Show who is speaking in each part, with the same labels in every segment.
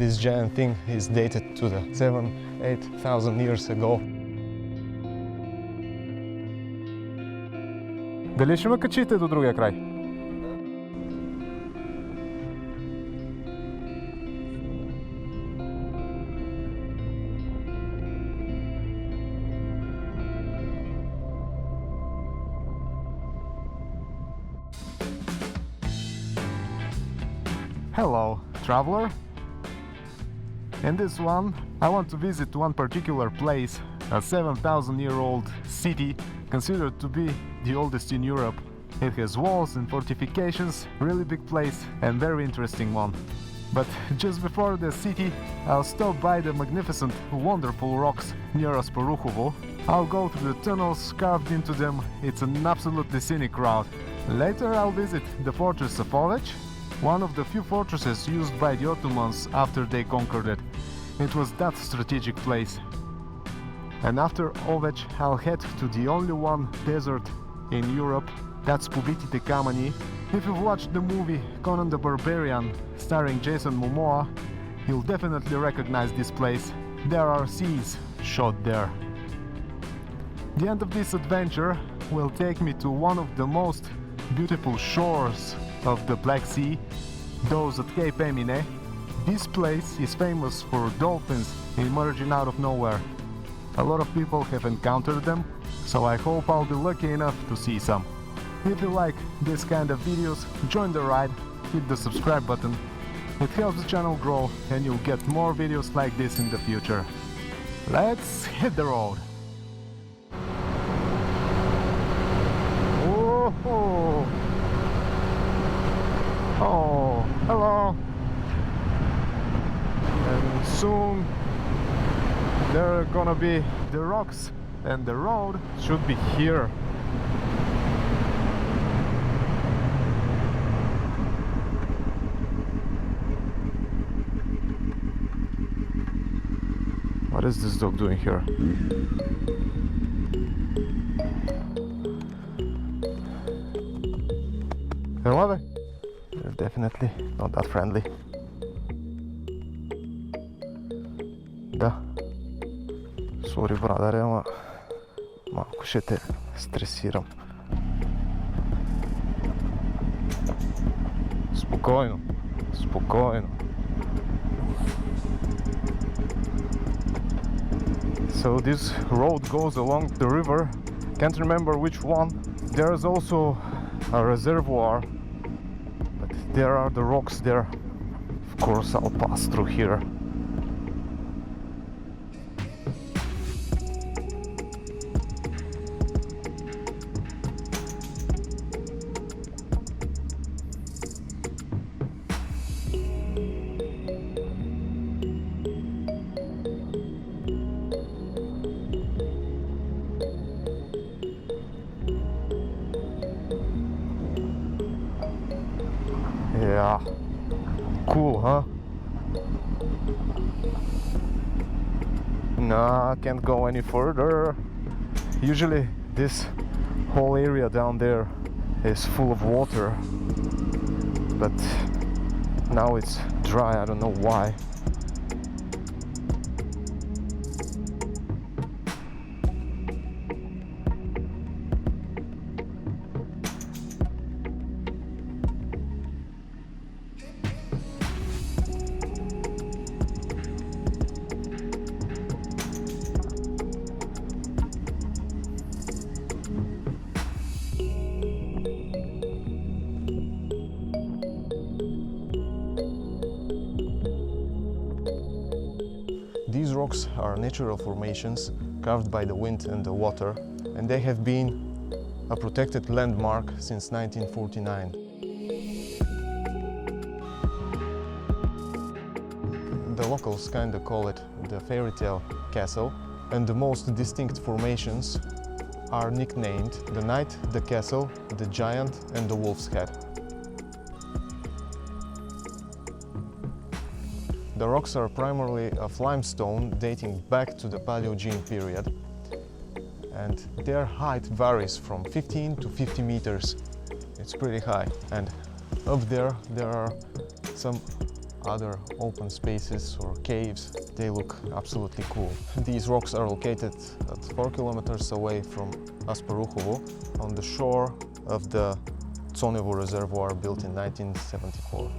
Speaker 1: this giant thing is dated to the 7,000–8,000 years ago.
Speaker 2: Дали ще ме качите до другия край? Hello, traveler. In this one, I want to visit one particular place, a 7,000-year-old city considered to be the oldest in Europe. It has walls and fortifications, really big place and very interesting one. But just before the city, I'll stop by the magnificent, wonderful rocks near Asparuhovo. I'll go through the tunnels carved into them. It's an absolutely scenic route. Later I'll visit the fortress of Ovech, one of the few fortresses used by the Ottomans after they conquered it. It was that strategic place. And after Ovech, I'll head to the only one desert in Europe, that's Pobiti the Kamani. If you've watched the movie Conan the Barbarian starring Jason Momoa, you'll definitely recognize this place. There are scenes shot there. The end of this adventure will take me to one of the most beautiful shores of the Black Sea, those at Cape Emine. This place is famous for dolphins emerging out of nowhere. A lot of people have encountered them, so I hope I'll be lucky enough to see some. If you like this kind of videos, join the ride, hit the subscribe button. It helps the channel grow and you'll get more videos like this in the future. Let's hit the road! Oh, oh, hello! And soon there are gonna be the rocks and the road should be here. What is this dog doing here? Hello there. They're definitely not that friendly. Да. Сори, брадаре, ама малко ще те стресирам. Спокойно, спокойно. So this road goes along the river. Can't remember which one. There's also a reservoir, but there are the rocks there. Of course I'll pass through here. Yeah, cool, huh? Nah, I can't go any further. Usually this whole area down there is full of water, but now it's dry, I don't know why. These rocks are natural formations carved by the wind and the water, and they have been a protected landmark since 1949. The locals kinda call it the fairy tale castle, and the most distinct formations are nicknamed the Knight, the Castle, the Giant and the Wolf's Head. The rocks are primarily of limestone dating back to the Paleogene period, and their height varies from 15 to 50 meters. It's pretty high, and up there are some
Speaker 1: other open spaces or caves. They look absolutely cool. These rocks are located at 4 kilometers away from Asparuhovo on the shore of the Tsonevo reservoir built in 1974.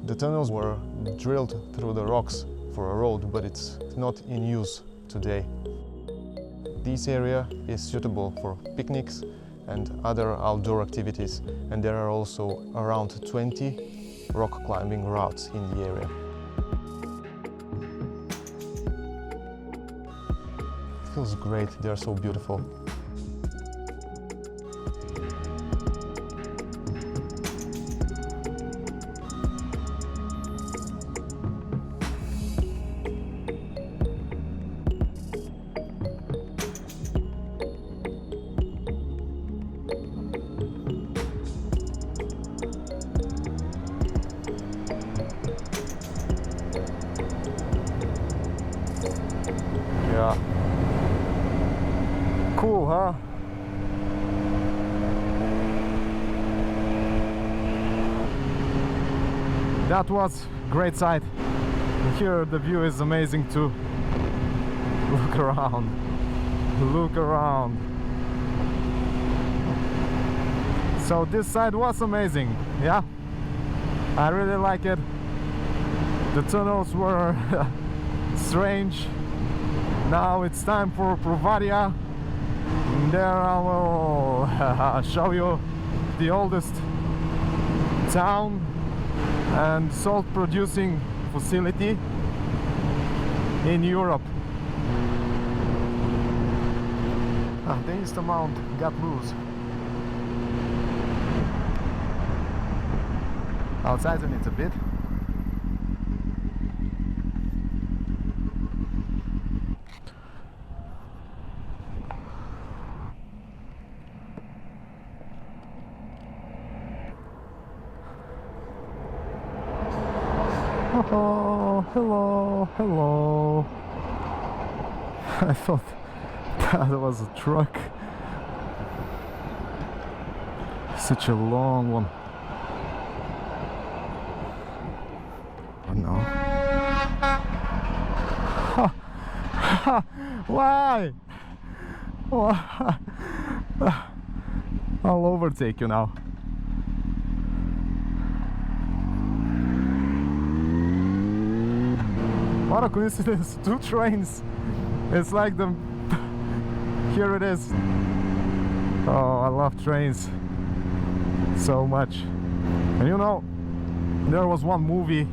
Speaker 1: The tunnels were drilled through the rocks for a road, but it's not in use today. This area is suitable for picnics and other outdoor activities, and there are also around 20 rock climbing routes in the area. It feels great, they are so beautiful. Yeah. Cool, huh? That was a great sight. Here the view is amazing too. Look around. Look around. So this side was amazing, yeah? I really like it. The tunnels were strange. Now it's time for Provadia. There I will show you the oldest town and salt producing facility in Europe. The east amount got loose. I'll tighten it a bit. Oh, hello, hello. I thought that was a truck. Such a long one. Oh no. Why? Why? I'll overtake you now. What a coincidence, 2 trains. It's like the... Here it is. Oh, I love trains so much. And you know, there was one movie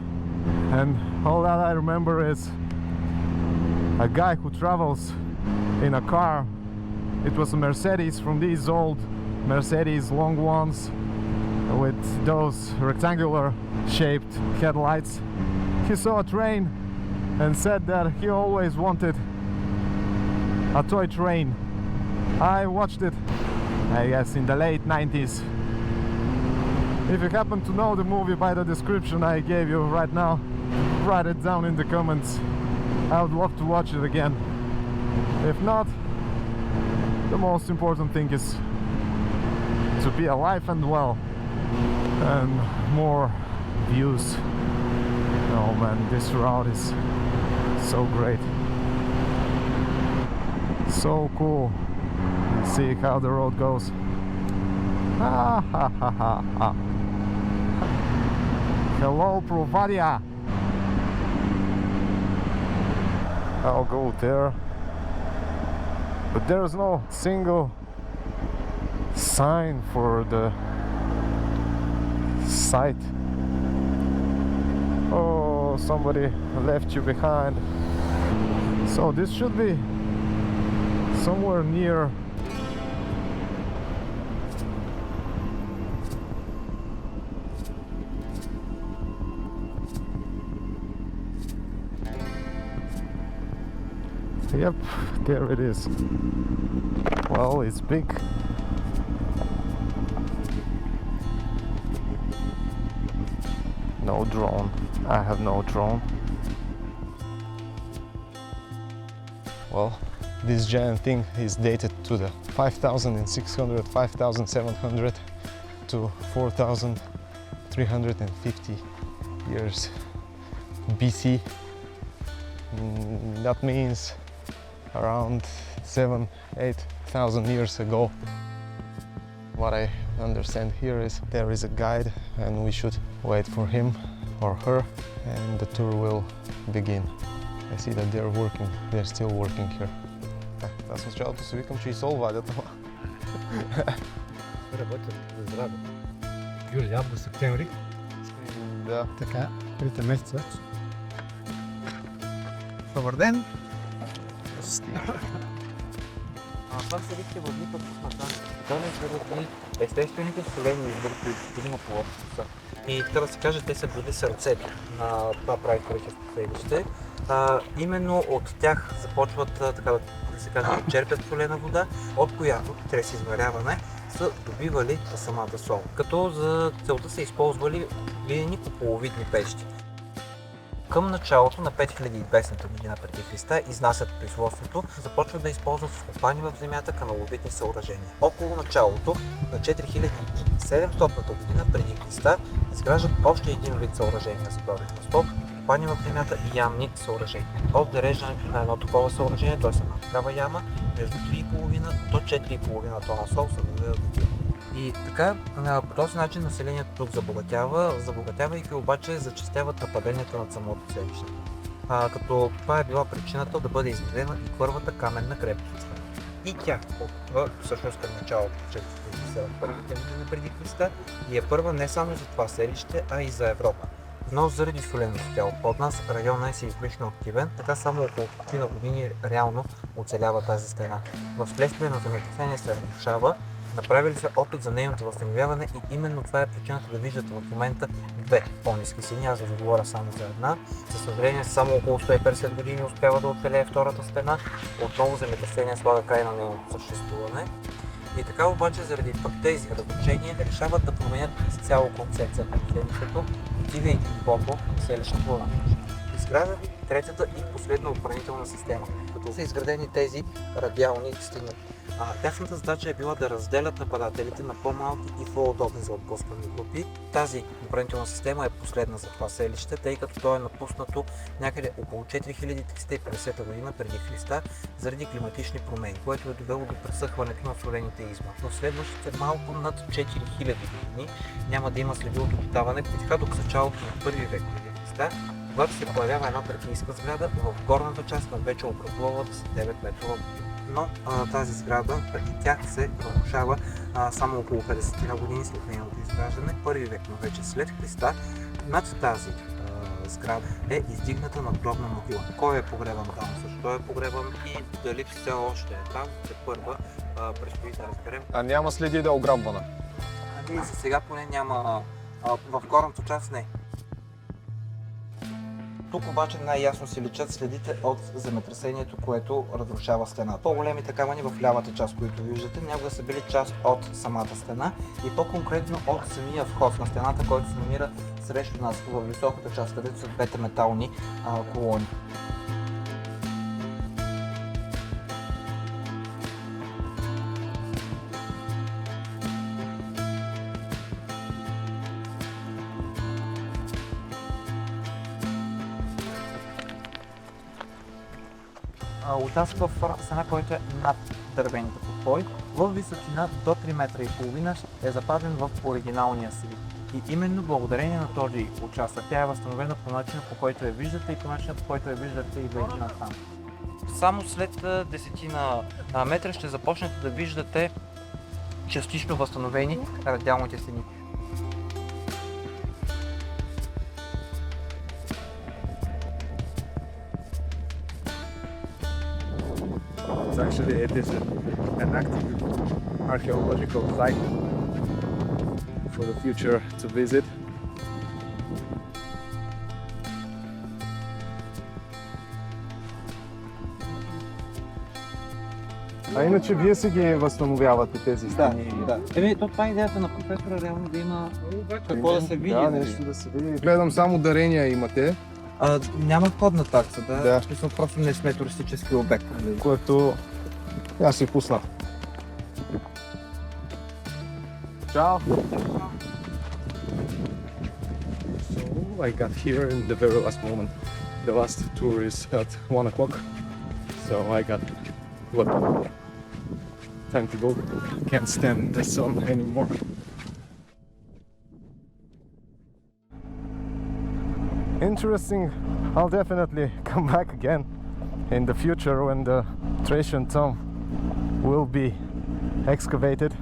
Speaker 1: and all that I remember is a guy who travels in a car. It was a Mercedes, from these old Mercedes long ones with those rectangular shaped headlights. He saw a train and said that he always wanted a toy train. I watched it, I guess, in the late 90s. If you happen to know the movie by the description I gave you right now, write it down in the comments. I would love to watch it again. If not, the most important thing is to be alive and well, and more views. Oh man, this route is so great, so cool. See how the road goes. Ha ha ha ha ha. Hello, Provadia. I'll go there, but there's no single sign for the site. Oh, somebody left you behind. So this should be somewhere near. Yep, there it is. Well, it's big. No drone. I have no drone. Well, this giant thing is dated to the 5600, 5700 to 4000
Speaker 2: 350 years BC. That means around 7,000-8,000 years ago. What I understand here is there is a guide and we should wait for him or her and the tour will begin. I see that they're still working here. Аз в началото си викам, че и сол вадят, ама...
Speaker 3: Работят за здраве. Юли, август, септември.
Speaker 2: Да.
Speaker 3: Така, 3 месеца. Добър ден!
Speaker 4: Това са рибки въдни път по смъртта. Това не са въдни естествените солени избори, които видимо по лодката. И така да се каже, те са били сърцето на това преисторическо селище. Именно от тях започват, така да се каже, да черпят солена вода, от която, чрез изваряване, са добивали самата сол. Като за целта са използвали глинени куполовидни пещи. Към началото на 5200 година преди Христа изнасят производството, започват да използват вкопани в земята каналовидни съоръжения. Около началото на 4700 година преди Христа изграждат още един вид съоръжения за добив на сток, вкопани в земята и ямни съоръжения. От зареждането на едно такова съоръжение, т.е. една такава яма, между 3,5 до 4,5 тона сол се даде да добива. И така, по този начин населението тук забогатявайки обаче зачестяват нападенията над самото селище. Като това е била причината да бъде изградена и първата каменна крепост. И тя, всъщност към началото, 471 година преди Христа, и е първа не само за това селище, а и за Европа. Но заради соленото тяло под нас района е сеизмично активен, така само около половина години реално оцелява тази стена. Вследствие на земетресение се разрушава. Направили се опит за нейното възстановяване и именно това е причината да виждате в момента две по-ниски стени. Аз да говоря само за една. За съжаление, само около 150 години успява да оцелее втората стена. Отново земетресение слага край на нейното съществуване. И така обаче, заради пък тези разрушения, решават да променят изцяло концепцията на селището, отивайки дълбоко в селището на изграждат третата и последна отбранителна система, като са изградени тези радиални стени. Тяхната задача е била да разделят нападателите на по-малки и по-удобни за отблъскване групи. Тази отбранителна система е последна за това селище, тъй като то е напуснато някъде около 4350 година преди Христа заради климатични промени, което е довело до пресъхването на солените изма. В следващите малко над 4000 години няма да има следи от обитаване, които до началото на първи век преди Христа, когато се появява една тракийска сграда в горната част на вече образувалата с 9 метрова година. Но тази сграда и тя се разрушава само около 50 на години след нейното изграждане, първи век, но вече след Христа. Над тази сграда е издигната надгробна могила. Кой е погребан там, защо е погребан и дали все още е там, първа предстои да разберем.
Speaker 2: А няма следи да е ограбвана?
Speaker 4: Ами за сега поне няма, в горната част не. Тук обаче най-ясно се личат следите от земетресението, което разрушава стената. По-големите камъни в лявата част, които виждате, някога са били част от самата стена и по-конкретно от самия вход на стената, който се намира срещу нас в високата част, където са двете метални колони. Участък в стена, който е над дървените подпори, в височина до 3 метра и половина е запазен в оригиналния си вид. И именно благодарение на този участък тя е възстановена по начина, по който я виждате и по начина, по който я виждате и въедина там. Само след 10 метра ще започнете да виждате частично възстановени радиалните стени.
Speaker 3: Actually, it is an active archaeological site for the future to visit.
Speaker 2: А иначе вие си ги възстановявате тези стени?
Speaker 4: Да. Това е идеята на професора, реално да има какво да се види.
Speaker 2: Да, нещо да се види. Гледам само дарения имате.
Speaker 4: Няма входна такса, да. Просто не сме туристически обект.
Speaker 2: Което аз си пусна. Чао!
Speaker 1: I got here in the very last moment. The last tour is at 1 o'clock, so I got what time to go. Can't stand the sun anymore. Interesting. I'll definitely come back again in the future when the Thracian tomb will be excavated.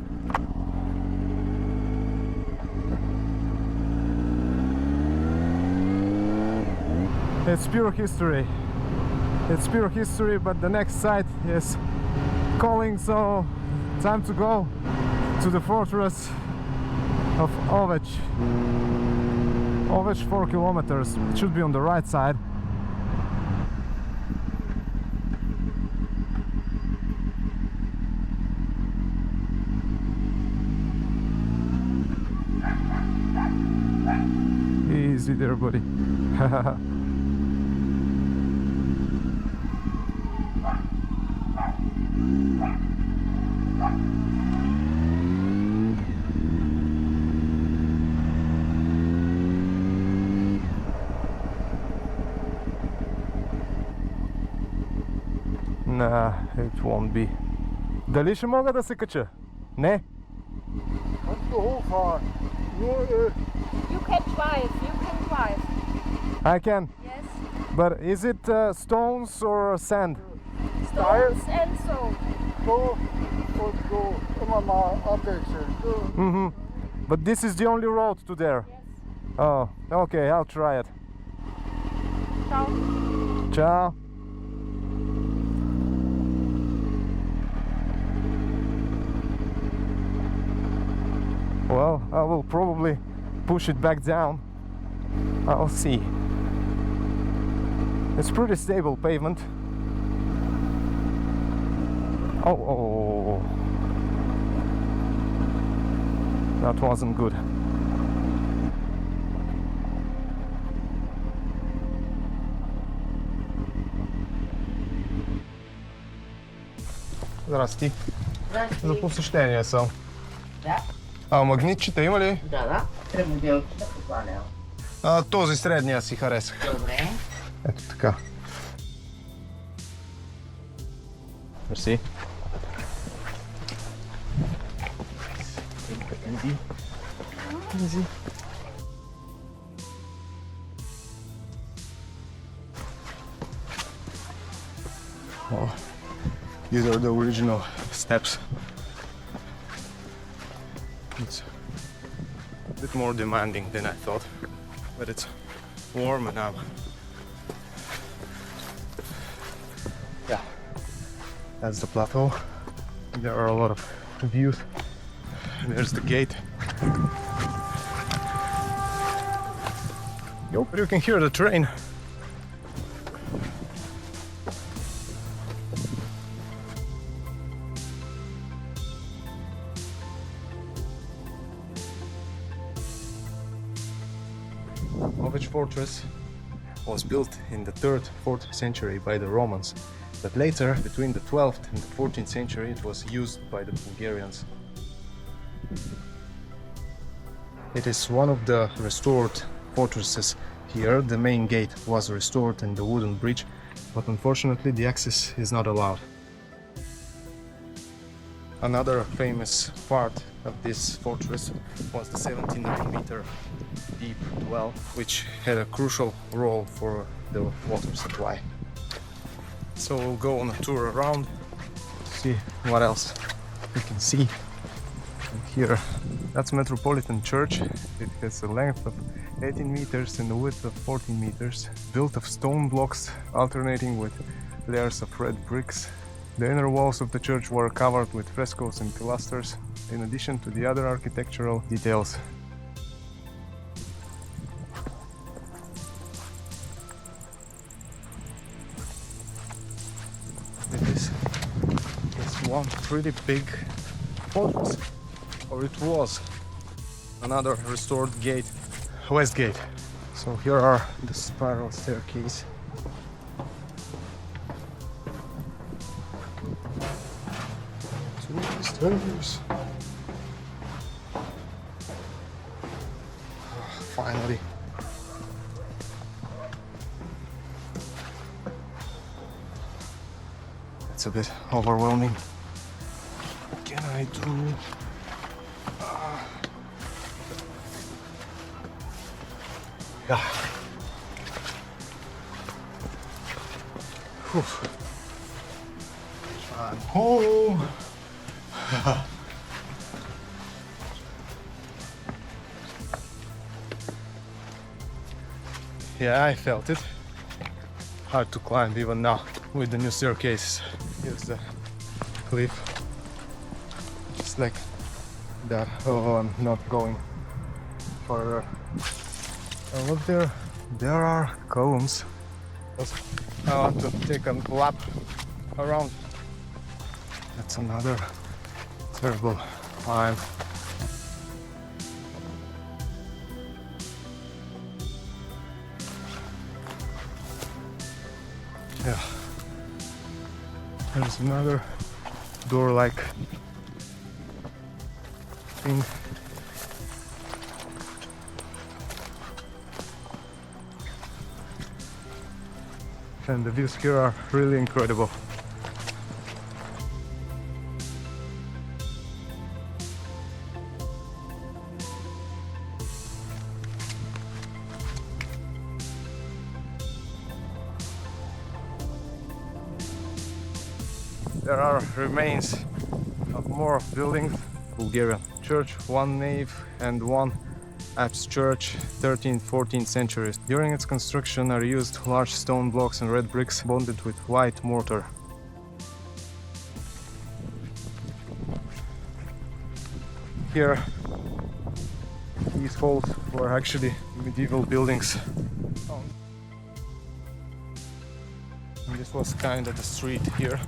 Speaker 1: It's pure history. It's pure history, but the next site is calling, so time to go to the fortress of Ovech. Ovech 4 kilometers. It should be on the right side. Easy there, buddy. Nah, it won't be. Дали ще мога да се кача? Не?
Speaker 5: You can drive,
Speaker 1: I can.
Speaker 5: yes.
Speaker 1: But is it stones or sand?
Speaker 5: Stones and so.
Speaker 1: Mm-hmm. But this is the only road to there?
Speaker 5: Yes.
Speaker 1: Oh, okay, I'll try it.
Speaker 5: Ciao.
Speaker 1: Ciao. Well, I will probably push it back down. I'll see. It's pretty stable pavement. Oh. That wasn't good. Здрасти. За посещение съм.
Speaker 6: Да,
Speaker 1: А магнитчета има ли?
Speaker 6: да. Тремоделките каква не?
Speaker 1: Този средния си харесах.
Speaker 6: Добре.
Speaker 1: Ето така. Мерси. Oh, these are the original steps. It's a bit more demanding than I thought, but it's warm now. Yeah, that's the plateau. There are a lot of views. There's the gate. Yo, you can hear the train. Ovech Fortress was built in the 3rd, 4th century by the Romans, but later, between the 12th and the 14th century, it was used by the Bulgarians. It is one of the restored fortresses here. The main gate was restored and the wooden bridge, but unfortunately the access is not allowed. Another famous part of this fortress was the 79-meter deep well, which had a crucial role for the water supply. So we'll go on a tour around, see what else we can see. And here, that's Metropolitan Church. It has a length of 18 meters and a width of 14 meters, built of stone blocks alternating with layers of red bricks. The inner walls of the church were covered with frescoes and pilasters, in addition to the other architectural details. It is one pretty big fortress, or it was. Another restored gate, West Gate. So here are the spiral staircase. Stairs. Finally.
Speaker 2: it's a bit overwhelming. What can I do? Yeah. Whew. I'm home. Yeah, I felt it. Hard to climb even now with the new staircases. Here's the cliff. Just like that. Oh, I'm not going further. Oh, look there. There are columns. I want to take a lap around. That's another terrible climb. Yeah. There's another door-like thing. And the views here are really incredible. There are remains of more buildings. Bulgarian church, one nave and one apse church, 13th, 14th centuries. During its construction are used large stone blocks and red bricks bonded with white mortar. Here, these halls were actually medieval buildings. And this was kind of the street here.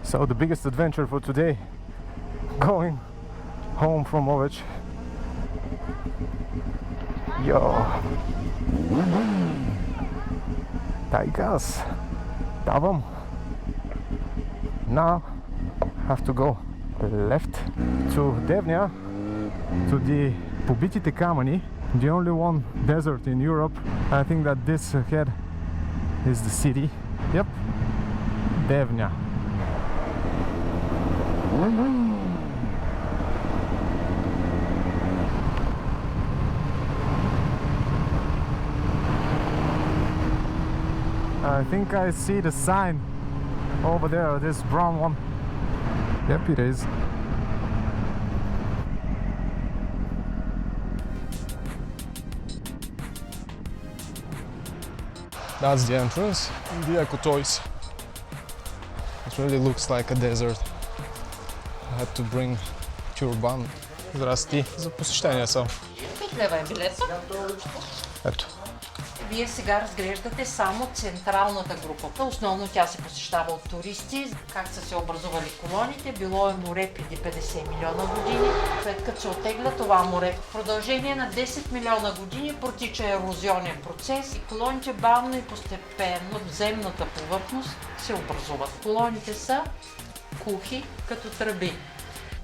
Speaker 2: So the biggest adventure for today, going home from Ovech. Yo, Tigers, Tavam. Now have to go left to Devnya, to the Pobiti Kamani, the only one desert in Europe. I think that this ahead is the city. Yep, Devnya. I think I see the sign over there, this brown one. Yep, it is. That's the entrance, the Eco Toys. It really looks like a desert. I had to bring turban. Здрасти. За посещение съм.
Speaker 7: 5 лева е билета.
Speaker 2: Ето.
Speaker 7: Вие сега разглеждате само централната група. Основно тя се посещава от туристи. Как са се образували колоните? Било е море преди 50 милиона години. След като се оттегля това море, в продължение на 10 милиона години протича ерозионен процес и колоните бавно и постепенно в земната повърхност се образуват. Колоните са кухи като тръби.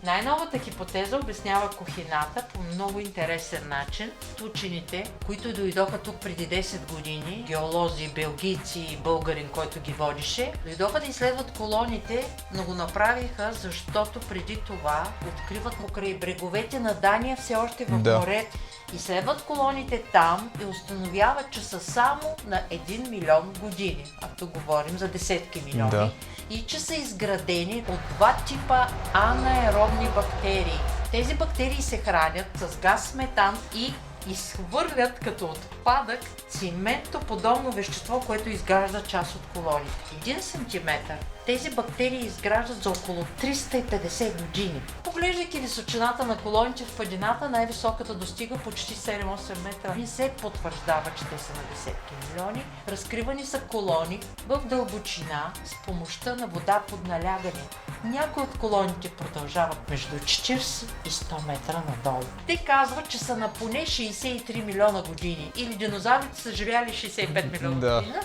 Speaker 7: Най-новата хипотеза обяснява кухината по много интересен начин. Учените, които дойдоха тук преди 10 години, геолози, белгийци и българин, който ги водише, дойдоха да изследват колоните, но го направиха, защото преди това откриват покрай бреговете на Дания все още в море. Изследват колоните там и установяват, че са само на 1 милион години. А тук говорим за десетки милиони. И че са изградени от два типа анаеробни бактерии. Тези бактерии се хранят с газ метан и изхвърлят като отпадък циментоподобно вещество, което изгражда част от колоните. 1 сантиметър тези бактерии изграждат за около 350 години. Поглеждайки височината на колоните в падината, най-високата достига почти 7-8 метра. Не се потвърждава, че те са на десетки милиони. Разкривани са колони в дълбочина с помощта на вода под налягане. Някои от колоните продължават между 40 и 100 метра надолу. Те казват, че са на поне 63 милиона години. Или динозаврите са живяли 65 милиона години.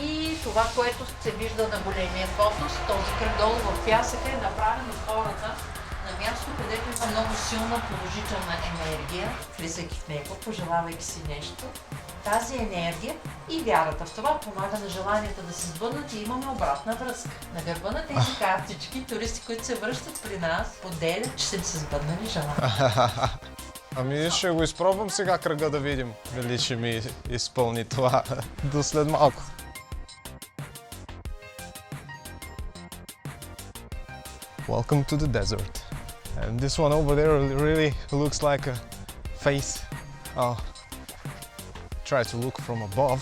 Speaker 7: И това, което се вижда на големия фотос, този кръг долу в пясъка е направен от хората на място, където има много силна положителна енергия, влизайки в него, пожелавайки си нещо. Тази енергия и вярата в това помага на желанията да се сбъднат и имаме обратна връзка. На гърба на тези картички, туристи, които се връщат при нас, поделят, че са им се сбъднали желания.
Speaker 1: Ами ще го изпробвам сега кръга да видим дали ще ми изпълни това до след малко. Welcome to the desert. And this one over there really looks like a face. I'll try to look from above.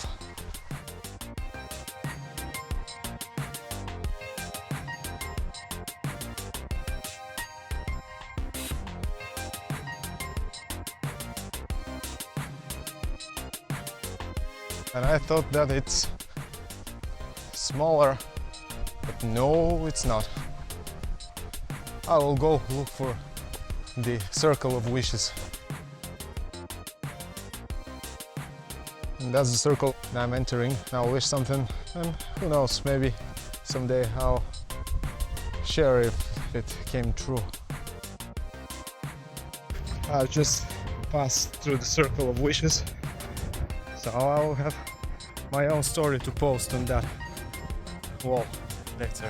Speaker 1: And I thought that it's smaller, but no, it's not. I will go look for the circle of wishes. And that's the circle I'm entering. I'll wish something, and who knows, maybe someday I'll share if it came true. I'll just pass through the circle of wishes, so I'll have my own story to post on that wall later.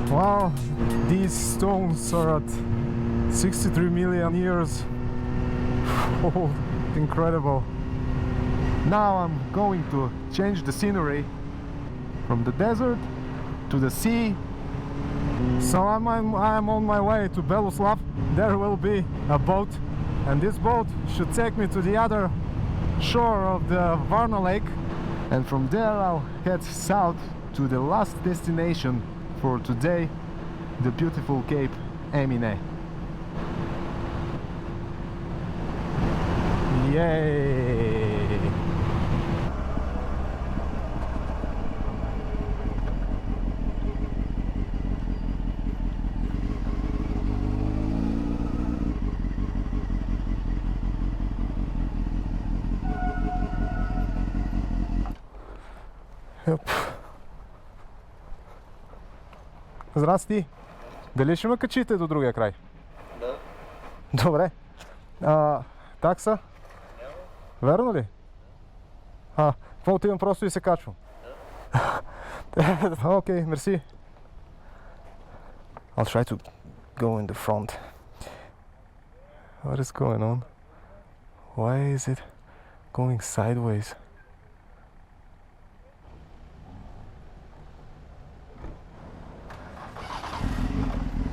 Speaker 1: Wow, these stones are at 63 million years old. Incredible. Now I'm going to change the scenery from the desert to the sea. So I'm on my way to Beloslav. There will be a boat, and this boat should take me to the other shore of the Varna lake, and from there I'll head south to the last destination for today, the beautiful Cape Emine. Yay! Yep. Здрасти! Дали ще ме качите до другия край?
Speaker 4: Да.
Speaker 1: Добре. Такса? Няма. Верно ли? Това отивам просто и се качвам. Да. Окей, мерси. I'll try to go in the front. What is going on? Why is it going sideways?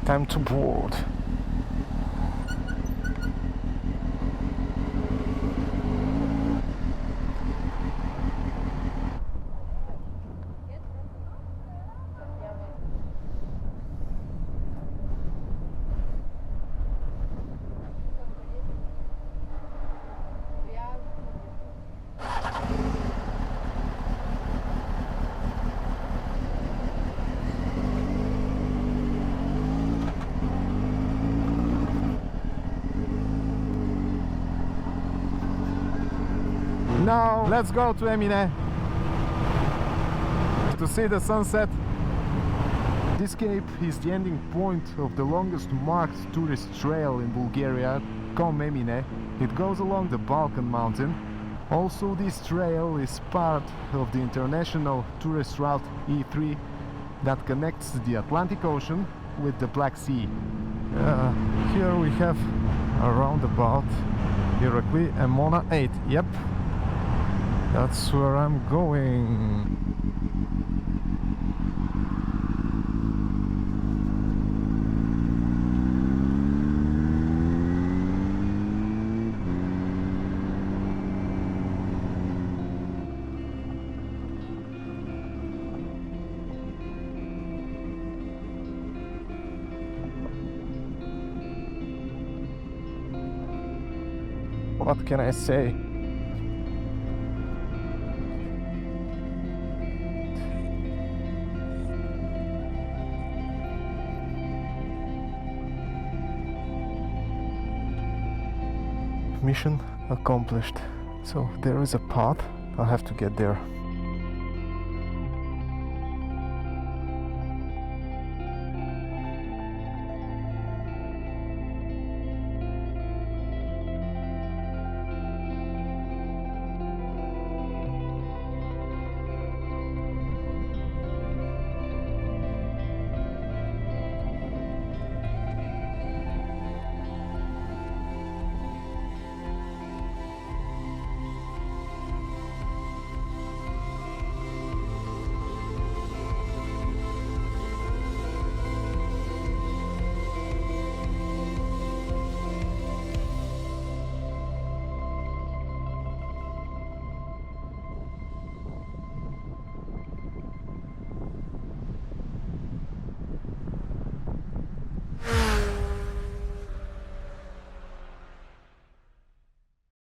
Speaker 1: Time to board. Now let's go to Emine to see the sunset. This cape is the ending point of the longest marked tourist trail in Bulgaria, Emine. It goes along the Balkan mountain. Also, this trail is part of the international tourist route E3 that connects the Atlantic Ocean with the Black Sea. Here we have a roundabout, Irakli Emona 8. Yep. That's where I'm going. What can I say? Mission accomplished. So there is a path. I'll have to get there.